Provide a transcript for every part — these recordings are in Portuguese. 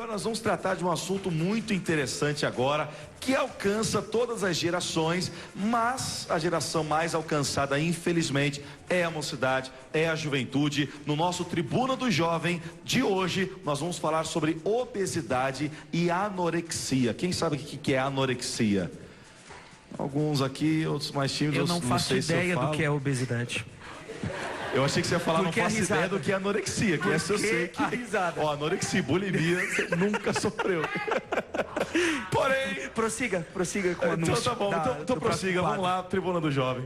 nós vamos tratar de um assunto muito interessante agora, que alcança todas as gerações, mas a geração mais alcançada, infelizmente, é a mocidade, é a juventude. No nosso Tribuna do Jovem de hoje, nós vamos falar sobre obesidade e anorexia. Quem sabe o que é anorexia? Alguns aqui, outros mais tímidos. Eu não faço ideia do que é obesidade. Eu achei que você ia falar, não faço risada? ideia do que é anorexia, que essa eu sei que... a risada? Ó, anorexia, bulimia, você nunca sofreu. Porém... Prossiga com o anúncio. Então tá bom, então prossiga, vamos lá, Tribuna do Jovem.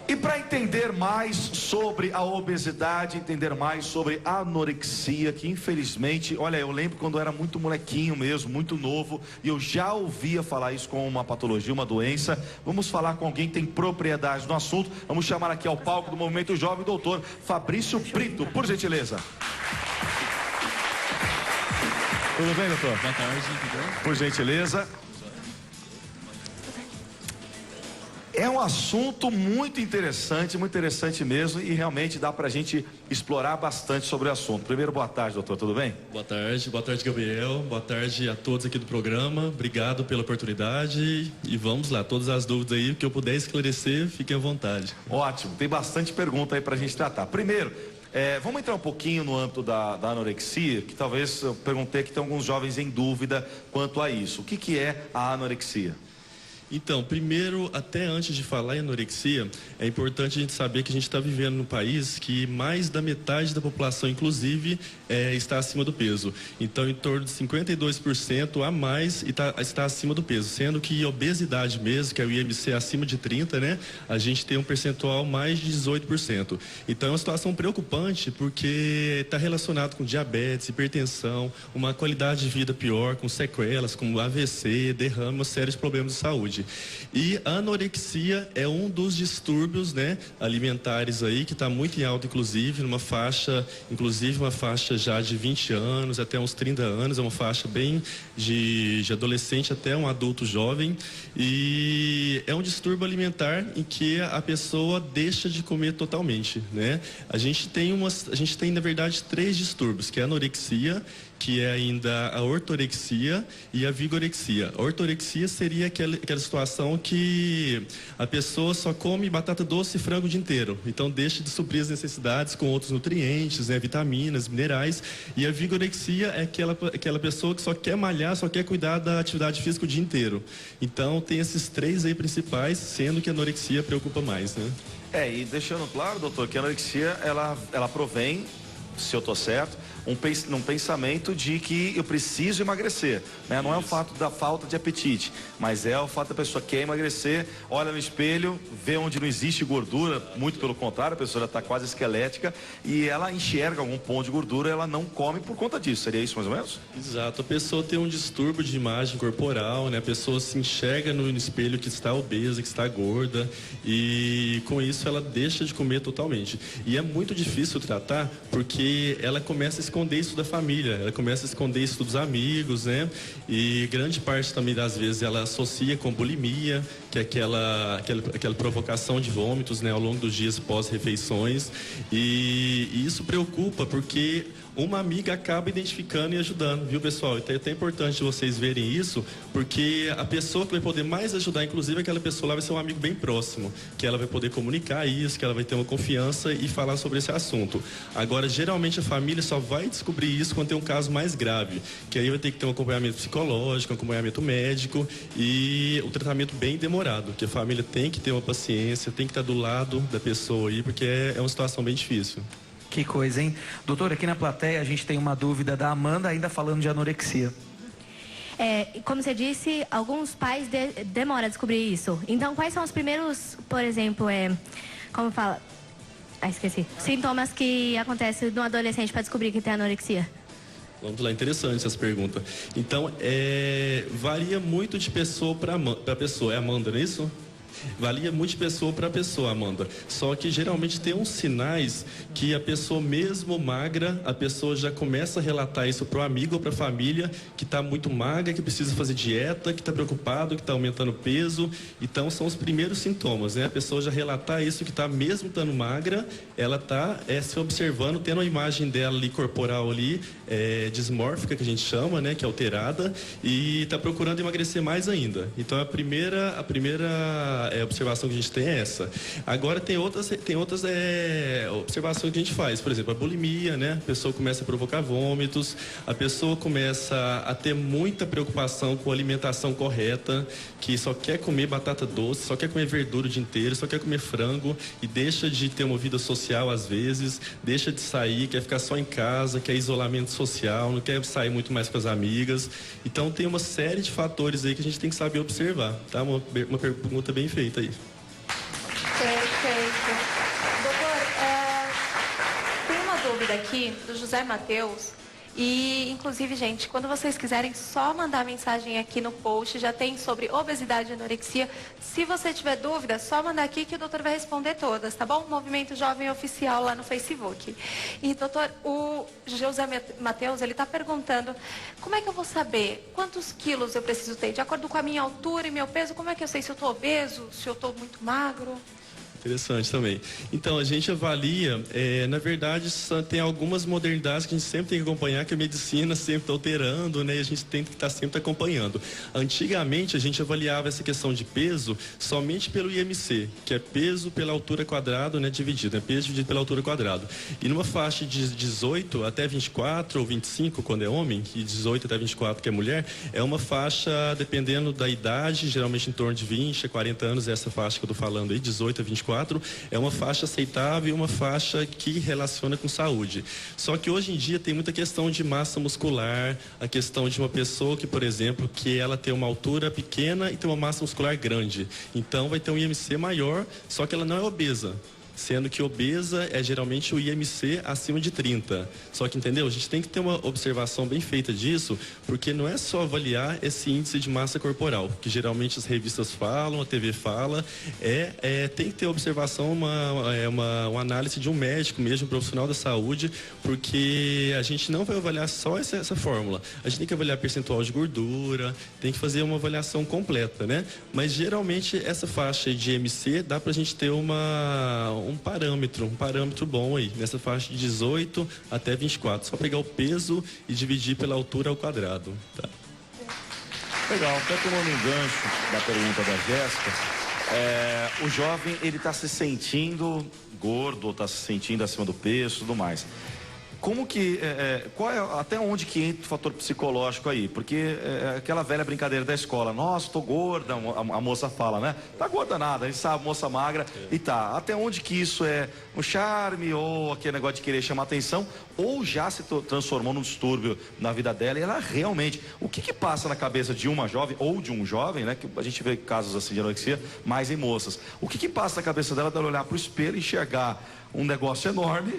E para entender mais sobre a obesidade, entender mais sobre a anorexia, que infelizmente, olha, eu lembro quando eu era muito molequinho mesmo, muito novo, e eu já ouvia falar isso como uma patologia, uma doença. Vamos falar com alguém que tem propriedade no assunto. Vamos chamar aqui ao palco do Movimento Jovem, o doutor Fabrício Brito, por gentileza. Tudo bem, doutor? Boa tarde, tudo bem? Por gentileza. É um assunto muito interessante mesmo, e realmente dá pra gente explorar bastante sobre o assunto. Primeiro, boa tarde, doutor, tudo bem? Boa tarde, Gabriel. Boa tarde a todos aqui do programa. Obrigado pela oportunidade e vamos lá, todas as dúvidas aí que eu puder esclarecer, fiquem à vontade. Ótimo, tem bastante pergunta aí pra gente tratar. Primeiro, vamos entrar um pouquinho no âmbito da anorexia, que talvez eu perguntei que tem alguns jovens em dúvida quanto a isso. O que é a anorexia? Então, primeiro, até antes de falar em anorexia, é importante a gente saber que a gente está vivendo num país que mais da metade da população, inclusive, está acima do peso. Então, em torno de 52% a mais está acima do peso, sendo que obesidade mesmo, que é o IMC acima de 30, né, a gente tem um percentual mais de 18%. Então, é uma situação preocupante porque está relacionado com diabetes, hipertensão, uma qualidade de vida pior, com sequelas como AVC, derrame, uma série de problemas de saúde. E a anorexia é um dos distúrbios, né, alimentares aí, que está muito em alta, inclusive uma faixa já de 20 anos até uns 30 anos, é uma faixa bem de adolescente até um adulto jovem, e é um distúrbio alimentar em que a pessoa deixa de comer totalmente, né? A gente tem na verdade 3 distúrbios, que é a anorexia, que é ainda a ortorexia e a vigorexia. A ortorexia seria aquela situação que a pessoa só come batata doce e frango o dia inteiro, então deixa de suprir as necessidades com outros nutrientes, né, vitaminas, minerais. E a vigorexia é aquela pessoa que só quer malhar, só quer cuidar da atividade física o dia inteiro. Então tem esses 3 aí principais, sendo que a anorexia preocupa mais, né? E deixando claro, doutor, que a anorexia, ela provém, se eu estou certo, um pensamento de que eu preciso emagrecer, né? Não é o fato da falta de apetite, mas é o fato da pessoa quer emagrecer, olha no espelho, vê onde não existe gordura, muito pelo contrário, a pessoa já está quase esquelética e ela enxerga algum ponto de gordura, ela não come por conta disso. Seria isso mais ou menos? Exato, a pessoa tem um distúrbio de imagem corporal, né? A pessoa se enxerga no espelho que está obesa, que está gorda, e com isso ela deixa de comer totalmente. E é muito difícil tratar porque ela começa a esconder isso da família, ela começa a esconder isso dos amigos, né? E grande parte também das vezes ela associa com bulimia, que é aquela provocação de vômitos, né, ao longo dos dias pós-refeições. E isso preocupa porque uma amiga acaba identificando e ajudando, viu, pessoal? Então é até importante vocês verem isso, porque a pessoa que vai poder mais ajudar, inclusive aquela pessoa lá, vai ser um amigo bem próximo, que ela vai poder comunicar isso, que ela vai ter uma confiança e falar sobre esse assunto. Agora, geralmente a família só vai descobrir isso quando tem um caso mais grave, que aí vai ter que ter um acompanhamento psicológico, um acompanhamento médico e um tratamento bem demorado, que a família tem que ter uma paciência, tem que estar do lado da pessoa aí, porque é uma situação bem difícil. Que coisa, hein? Doutor, aqui na plateia a gente tem uma dúvida da Amanda, ainda falando de anorexia. Como você disse, alguns pais demoram a descobrir isso. Então, quais são os primeiros, por exemplo, como fala? Esqueci. Sintomas que acontecem no adolescente para descobrir que tem anorexia? Vamos lá, interessante essa pergunta. Então, varia muito de pessoa para pessoa. É Amanda, não é isso? Varia muito de pessoa para pessoa, Amanda. Só que geralmente tem uns sinais que a pessoa mesmo magra, a pessoa já começa a relatar isso para o amigo ou para a família, que está muito magra, que precisa fazer dieta, que está preocupado, que está aumentando peso. Então são os primeiros sintomas, né? A pessoa já relatar isso, que está mesmo estando magra, ela está se observando, tendo a imagem dela ali, corporal ali, dismórfica, que a gente chama, né? Que é alterada, e está procurando emagrecer mais ainda. Então a primeira observação que a gente tem é essa. Agora tem outras observações que a gente faz, por exemplo, a bulimia, né? A pessoa começa a provocar vômitos, a pessoa começa a ter muita preocupação com a alimentação correta, que só quer comer batata doce, só quer comer verdura o dia inteiro, só quer comer frango e deixa de ter uma vida social às vezes, deixa de sair, quer ficar só em casa, quer isolamento social, não quer sair muito mais com as amigas. Então tem uma série de fatores aí que a gente tem que saber observar, tá? Uma pergunta bem feita aí. Perfeito. Doutor, tem uma dúvida aqui do José Matheus. E, inclusive, gente, quando vocês quiserem só mandar mensagem aqui no post, já tem sobre obesidade e anorexia. Se você tiver dúvida, só mandar aqui que o doutor vai responder todas, tá bom? Movimento Jovem Oficial lá no Facebook. E, doutor, o José Matheus, ele tá perguntando, como é que eu vou saber quantos quilos eu preciso ter? De acordo com a minha altura e meu peso, como é que eu sei se eu tô obeso, se eu tô muito magro? Interessante também. Então, a gente avalia, na verdade, tem algumas modernidades que a gente sempre tem que acompanhar, que a medicina sempre está alterando, né? E a gente tem que estar sempre acompanhando. Antigamente, a gente avaliava essa questão de peso somente pelo IMC, que é peso pela altura quadrada, né? Dividido, peso dividido pela altura quadrada. E numa faixa de 18 até 24 ou 25, quando é homem, e 18 até 24, que é mulher, é uma faixa, dependendo da idade, geralmente em torno de 20 a 40 anos, essa faixa que eu estou falando aí, 18 a 24, é uma faixa aceitável e uma faixa que relaciona com saúde. Só que hoje em dia tem muita questão de massa muscular, a questão de uma pessoa que, por exemplo, que ela tem uma altura pequena e tem uma massa muscular grande. Então vai ter um IMC maior, só que ela não é obesa. Sendo que obesa é geralmente o IMC acima de 30. Só que, entendeu? A gente tem que ter uma observação bem feita disso, porque não é só avaliar esse índice de massa corporal, que geralmente as revistas falam, a TV fala, tem que ter observação, uma análise de um médico mesmo, um profissional da saúde, porque a gente não vai avaliar só essa fórmula. A gente tem que avaliar percentual de gordura, tem que fazer uma avaliação completa, né? Mas geralmente essa faixa de IMC dá pra gente ter um parâmetro bom aí, nessa faixa de 18 até 24. Só pegar o peso e dividir pela altura ao quadrado. Tá? Legal, até tomando um gancho da pergunta da Jéssica, o jovem, ele está se sentindo gordo, está se sentindo acima do peso e tudo mais. Como que, até onde que entra o fator psicológico aí? Porque aquela velha brincadeira da escola, nossa, tô gorda, a moça fala, né? Tá gorda nada, a gente sabe, moça magra, e tá. Até onde que isso é um charme ou aquele negócio de querer chamar atenção, ou já se transformou num distúrbio na vida dela e ela realmente... O que passa na cabeça de uma jovem ou de um jovem, né? Que a gente vê casos assim de anorexia, mais em moças. O que passa na cabeça dela olhar pro espelho e enxergar um negócio enorme,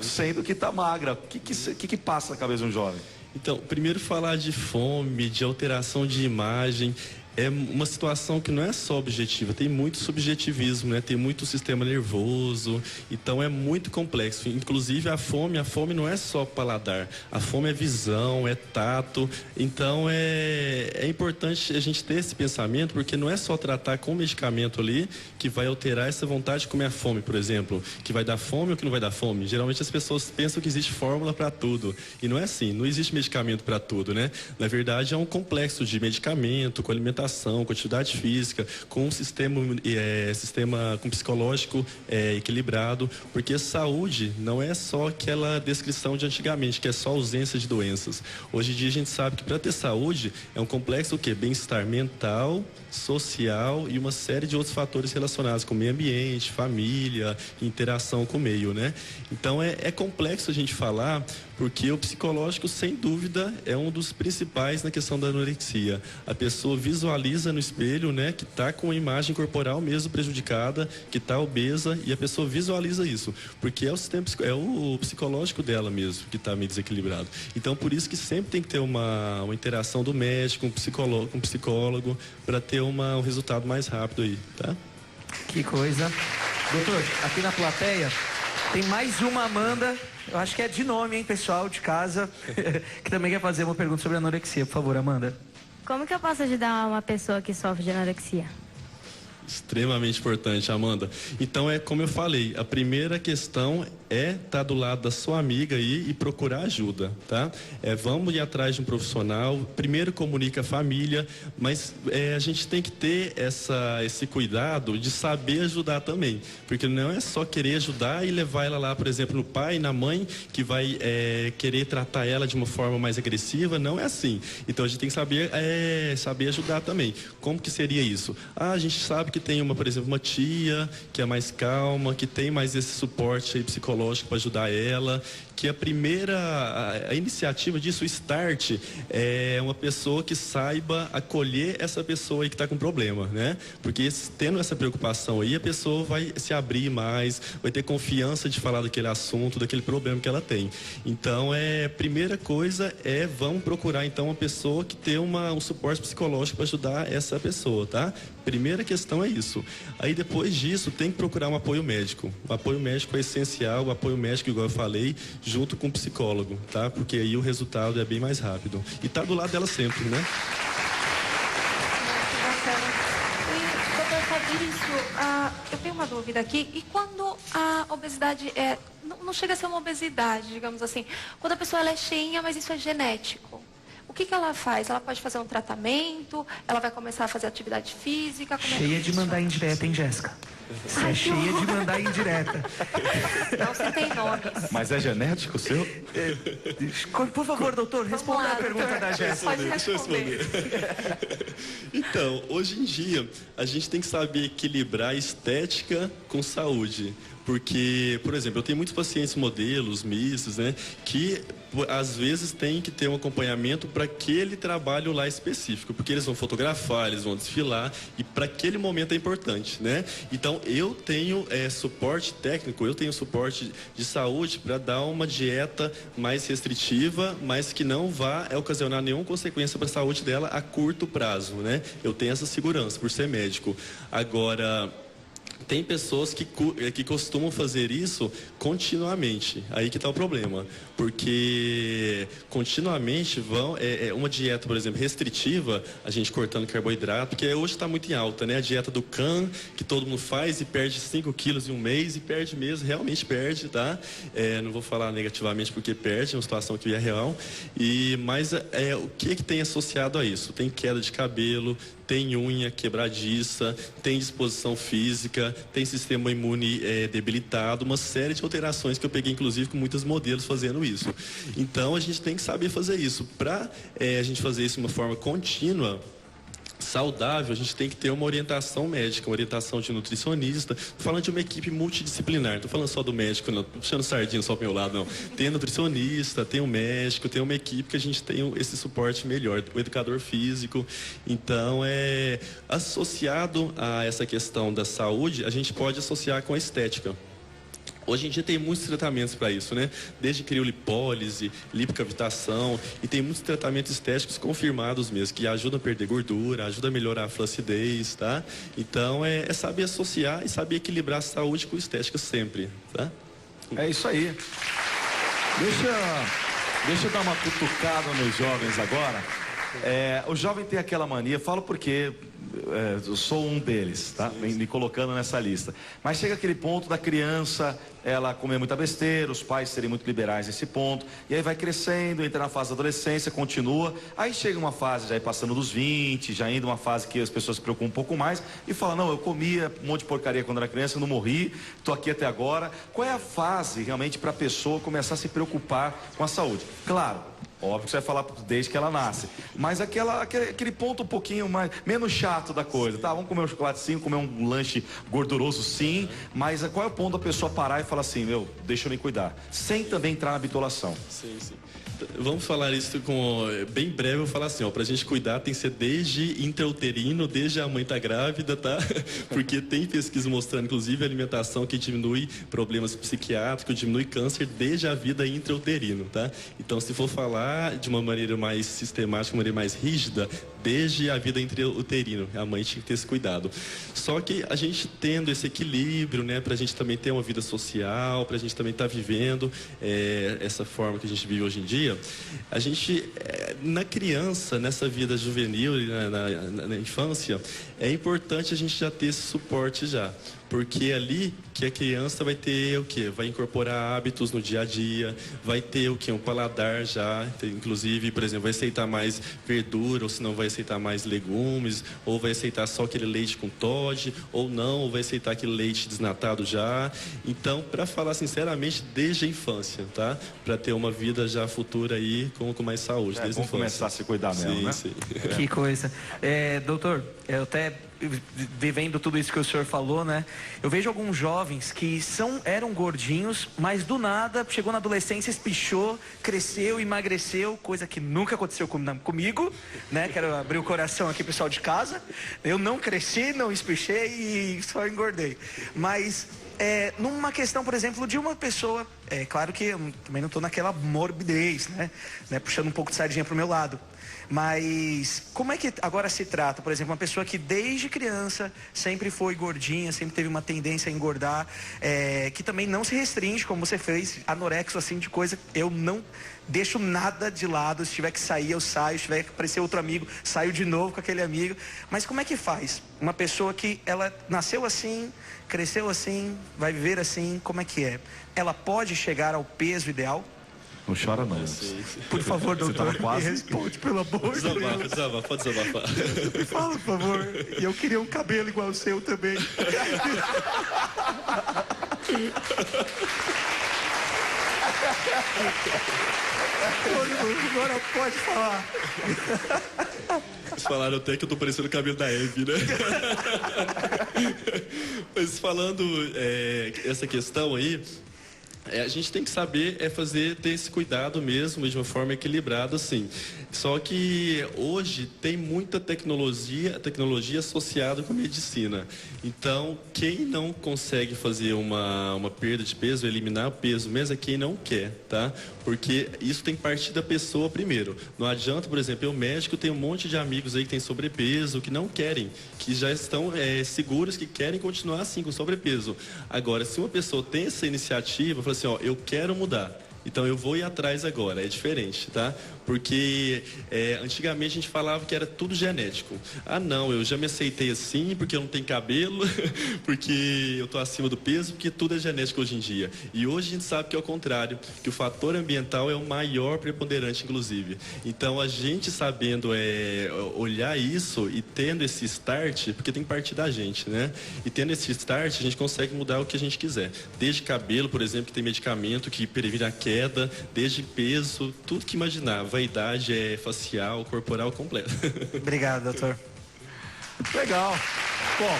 sendo que tá magra? O que passa na cabeça de um jovem? Então, primeiro falar de fome, de alteração de imagem, é uma situação que não é só objetiva, tem muito subjetivismo, né? Tem muito sistema nervoso, então é muito complexo. Inclusive a fome não é só paladar, a fome é visão, é tato. Então é importante a gente ter esse pensamento, porque não é só tratar com medicamento ali que vai alterar essa vontade de comer a fome, por exemplo, que vai dar fome ou que não vai dar fome. Geralmente as pessoas pensam que existe fórmula para tudo, e não é assim, não existe medicamento para tudo, né? Na verdade é um complexo de medicamento, com alimentação, com atividade física, com um sistema com psicológico equilibrado, porque saúde não é só aquela descrição de antigamente, que é só ausência de doenças. Hoje em dia a gente sabe que para ter saúde é um complexo o quê? Bem-estar mental, social e uma série de outros fatores relacionados com o meio ambiente, família, interação com o meio, né? Então é complexo a gente falar, porque o psicológico, sem dúvida, é um dos principais na questão da anorexia. A pessoa visualiza no espelho, né, que está com a imagem corporal mesmo prejudicada, que está obesa, e a pessoa visualiza isso, porque é o psicológico dela mesmo que está meio desequilibrado. Então, por isso que sempre tem que ter uma interação do médico, um psicólogo, para ter um resultado mais rápido aí, tá? Que coisa. Doutor, aqui na plateia tem mais uma Amanda, eu acho que é de nome, hein, pessoal de casa, que também quer fazer uma pergunta sobre anorexia. Por favor, Amanda. Como que eu posso ajudar uma pessoa que sofre de anorexia? Extremamente importante, Amanda. Então, é como eu falei, a primeira questão é estar do lado da sua amiga aí e procurar ajuda, tá? Vamos ir atrás de um profissional, primeiro comunica a família, mas a gente tem que ter esse cuidado de saber ajudar também, porque não é só querer ajudar e levar ela lá, por exemplo, no pai, na mãe, que vai querer tratar ela de uma forma mais agressiva, não é assim. Então, a gente tem que saber ajudar também. Como que seria isso? A gente sabe que tem por exemplo, uma tia que é mais calma, que tem mais esse suporte aí psicológico para ajudar ela, que a iniciativa disso, o start, é uma pessoa que saiba acolher essa pessoa aí que está com problema, né? Porque tendo essa preocupação aí, a pessoa vai se abrir mais, vai ter confiança de falar daquele assunto, daquele problema que ela tem. Então, primeira coisa vamos procurar então uma pessoa que tem um suporte psicológico para ajudar essa pessoa, tá? Primeira questão é isso. Aí depois disso, tem que procurar um apoio médico. O apoio médico é essencial, o apoio médico, igual eu falei, junto com o psicólogo, tá? Porque aí o resultado é bem mais rápido. E tá do lado dela sempre, né? E, doutor Fabrício, eu tenho uma dúvida aqui. E quando a obesidade não chega a ser uma obesidade, digamos assim, quando a pessoa ela é cheinha, mas isso é genético, o que ela faz? Ela pode fazer um tratamento? Ela vai começar a fazer atividade física? Cheia de mandar indireta, hein, Jéssica? Você é cheia de mandar indireta. Não citei nomes. Mas é genético o seu? Por favor, doutor, responda a pergunta da Jéssica. Pode responder. Então, hoje em dia, a gente tem que saber equilibrar estética com saúde. Porque, por exemplo, eu tenho muitos pacientes modelos, mistos, né? Que às vezes tem que ter um acompanhamento para aquele trabalho lá específico. Porque eles vão fotografar, eles vão desfilar e para aquele momento é importante, né? Então, eu tenho suporte técnico, eu tenho suporte de saúde para dar uma dieta mais restritiva, mas que não vá ocasionar nenhuma consequência para a saúde dela a curto prazo, né? Eu tenho essa segurança por ser médico. Agora, tem pessoas que costumam fazer isso continuamente. Aí que está o problema. Porque continuamente uma dieta, por exemplo, restritiva, a gente cortando carboidrato, porque hoje está muito em alta, né? A dieta do Khan, que todo mundo faz e perde 5 quilos em um mês, e perde mesmo, realmente perde, tá? Não vou falar negativamente porque perde, é uma situação que é real. Mas o que tem associado a isso? Tem queda de cabelo, tem unha quebradiça, tem disposição física, tem sistema imune debilitado, uma série de alterações que eu peguei, inclusive, com muitos modelos fazendo isso. Então, a gente tem que saber fazer isso. Para a gente fazer isso de uma forma contínua, saudável, a gente tem que ter uma orientação médica, uma orientação de nutricionista. Estou falando de uma equipe multidisciplinar, não estou falando só do médico, não estou puxando sardinha só para o meu lado, não. Tem nutricionista, tem um médico, tem uma equipe que a gente tem esse suporte melhor, o educador físico. Então, associado a essa questão da saúde, a gente pode associar com a estética. Hoje em dia tem muitos tratamentos para isso, né? Desde criolipólise, lipocavitação, e tem muitos tratamentos estéticos confirmados mesmo, que ajudam a perder gordura, ajudam a melhorar a flacidez, tá? Então, é saber associar e saber equilibrar a saúde com a estética sempre, tá? É isso aí. Deixa eu dar uma cutucada nos jovens agora. O jovem tem aquela mania, falo porque eu sou um deles, tá? Me colocando nessa lista. Mas chega aquele ponto da criança, ela comer muita besteira, os pais serem muito liberais nesse ponto, e aí vai crescendo, entra na fase da adolescência, continua, aí chega uma fase já passando dos 20, já indo uma fase que as pessoas se preocupam um pouco mais, e fala, não, eu comia um monte de porcaria quando era criança, eu não morri, tô aqui até agora. Qual é a fase realmente para a pessoa começar a se preocupar com a saúde? Claro, óbvio que você vai falar desde que ela nasce. Mas aquele ponto um pouquinho menos chato da coisa. Tá, vamos comer um chocolate sim, comer um lanche gorduroso sim. Mas qual é o ponto da pessoa parar e falar assim, deixa eu me cuidar? Sem também entrar na bitolação. Sim. Vamos falar isso bem breve, eu vou falar assim, pra gente cuidar tem que ser desde intrauterino, desde a mãe tá grávida, tá? Porque tem pesquisa mostrando, inclusive, a alimentação que diminui problemas psiquiátricos, diminui câncer desde a vida intrauterino, tá? Então, se for falar de uma maneira mais sistemática, uma maneira mais rígida, desde a vida intrauterina. A mãe tinha que ter esse cuidado. Só que a gente tendo esse equilíbrio, né, para a gente também ter uma vida social, para a gente também estar vivendo essa forma que a gente vive hoje em dia, a gente, na criança, nessa vida juvenil, na infância, é importante a gente já ter esse suporte já. Porque é ali que a criança vai ter o quê? Vai incorporar hábitos no dia a dia, vai ter o quê? Um paladar já, inclusive, por exemplo, vai aceitar mais verdura, ou se não vai aceitar mais legumes, ou vai aceitar só aquele leite com Toddy, ou não, ou vai aceitar aquele leite desnatado já. Então, para falar sinceramente, desde a infância, tá? Para ter uma vida já futura aí com mais saúde, desde a infância. Começar a se cuidar mesmo, sim, né? Sim. Que coisa. Doutor, eu até vivendo tudo isso que o senhor falou, né? Eu vejo alguns jovens que eram gordinhos, mas do nada chegou na adolescência, espichou, cresceu, emagreceu, coisa que nunca aconteceu comigo, né? Quero abrir o coração aqui, pessoal de casa. Eu não cresci, não espichei e só engordei. Mas numa questão, por exemplo, de uma pessoa, claro que eu também não estou naquela morbidez, né? Puxando um pouco de sardinha pro meu lado. Mas como é que agora se trata, por exemplo, uma pessoa que desde criança sempre foi gordinha, sempre teve uma tendência a engordar, que também não se restringe, como você fez, anorexo assim de coisa, eu não deixo nada de lado, se tiver que sair eu saio, se tiver que aparecer outro amigo, saio de novo com aquele amigo. Mas como é que faz? Uma pessoa que ela nasceu assim, cresceu assim, vai viver assim, como é que é? Ela pode chegar ao peso ideal? Não chora não. Por favor, doutor, quase... me responde, pelo amor de Deus. Pode desabafar. Me fala, por favor. E eu queria um cabelo igual o seu também. Agora pode falar. Eles falaram até que eu tô parecendo o cabelo da Eve, né? Mas falando essa questão aí, a gente tem que saber ter esse cuidado mesmo de uma forma equilibrada, assim. Só que hoje tem muita tecnologia associada com a medicina. Então, quem não consegue fazer uma perda de peso, eliminar o peso mesmo, é quem não quer, tá? Porque isso tem que partir da pessoa primeiro. Não adianta, por exemplo, eu médico, tenho um monte de amigos aí que tem sobrepeso, que não querem, que já estão seguros, que querem continuar assim com sobrepeso. Agora, se uma pessoa tem essa iniciativa, fala assim, ó, eu quero mudar. Então eu vou ir atrás agora, é diferente, tá? Porque antigamente a gente falava que era tudo genético. Ah não, eu já me aceitei assim porque eu não tenho cabelo, porque eu tô acima do peso, porque tudo é genético hoje em dia. E hoje a gente sabe que é o contrário, que o fator ambiental é o maior preponderante, inclusive. Então a gente sabendo olhar isso e tendo esse start, porque tem que partir da gente, né? E tendo esse start, a gente consegue mudar o que a gente quiser. Desde cabelo, por exemplo, que tem medicamento que previne a queda, desde peso, tudo que imaginar. Vaidade facial, corporal completa. Obrigado, doutor. Legal. Bom,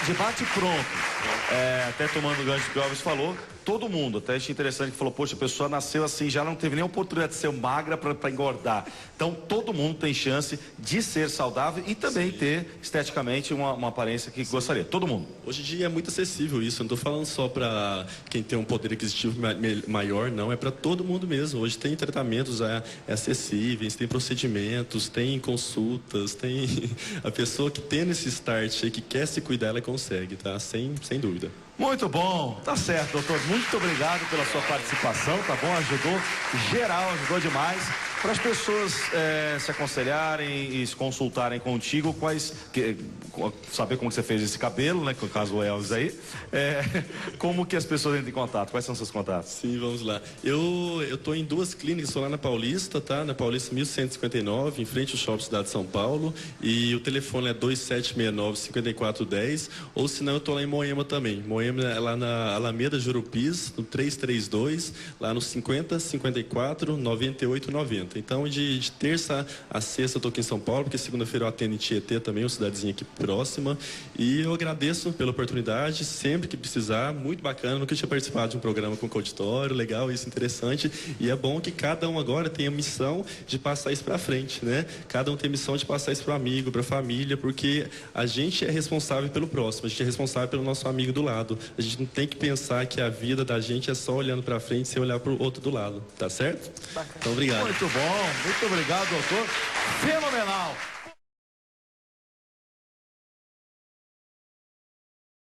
debate pronto. Até tomando o gancho que o Alves falou, todo mundo, até achei interessante que falou, poxa, a pessoa nasceu assim, já não teve nem oportunidade de ser magra para engordar. Então, todo mundo tem chance de ser saudável e também ter, esteticamente, uma aparência que gostaria. Todo mundo. Hoje em dia é muito acessível isso, eu não estou falando só para quem tem um poder aquisitivo maior, não, é para todo mundo mesmo. Hoje tem tratamentos acessíveis, tem procedimentos, tem consultas, tem a pessoa que tem esse start aí, que quer se cuidar, ela consegue, tá? Sem dúvida. Muito bom, tá certo, doutor. Muito obrigado pela sua participação, tá bom? Ajudou geral, ajudou demais. Para as pessoas se aconselharem e se consultarem contigo, saber como que você fez esse cabelo, né? No caso o Elvis aí, como que as pessoas entram em contato? Quais são os seus contatos? Sim, vamos lá. Eu tô em 2 clínicas, estou lá na Paulista, tá? Na Paulista 1159, em frente ao Shopping Cidade de São Paulo. E o telefone é 2769-5410. Ou senão eu tô lá em Moema também. Moema é lá na Alameda Jurupis, no 332, lá no 5054-9890. Então, de terça a sexta eu tô aqui em São Paulo, porque segunda-feira eu atendo em Tietê também, uma cidadezinha aqui próxima. E eu agradeço pela oportunidade, sempre que precisar, muito bacana. Nunca tinha participado de um programa com auditório, legal, isso interessante. E é bom que cada um agora tenha a missão de passar isso para frente, né? Cada um tem a missão de passar isso para amigo, para família, porque a gente é responsável pelo próximo, a gente é responsável pelo nosso amigo do lado. A gente não tem que pensar que a vida da gente é só olhando para frente sem olhar para o outro do lado, tá certo? Bacana. Então, obrigado. Muito bom, muito obrigado, doutor. Fenomenal.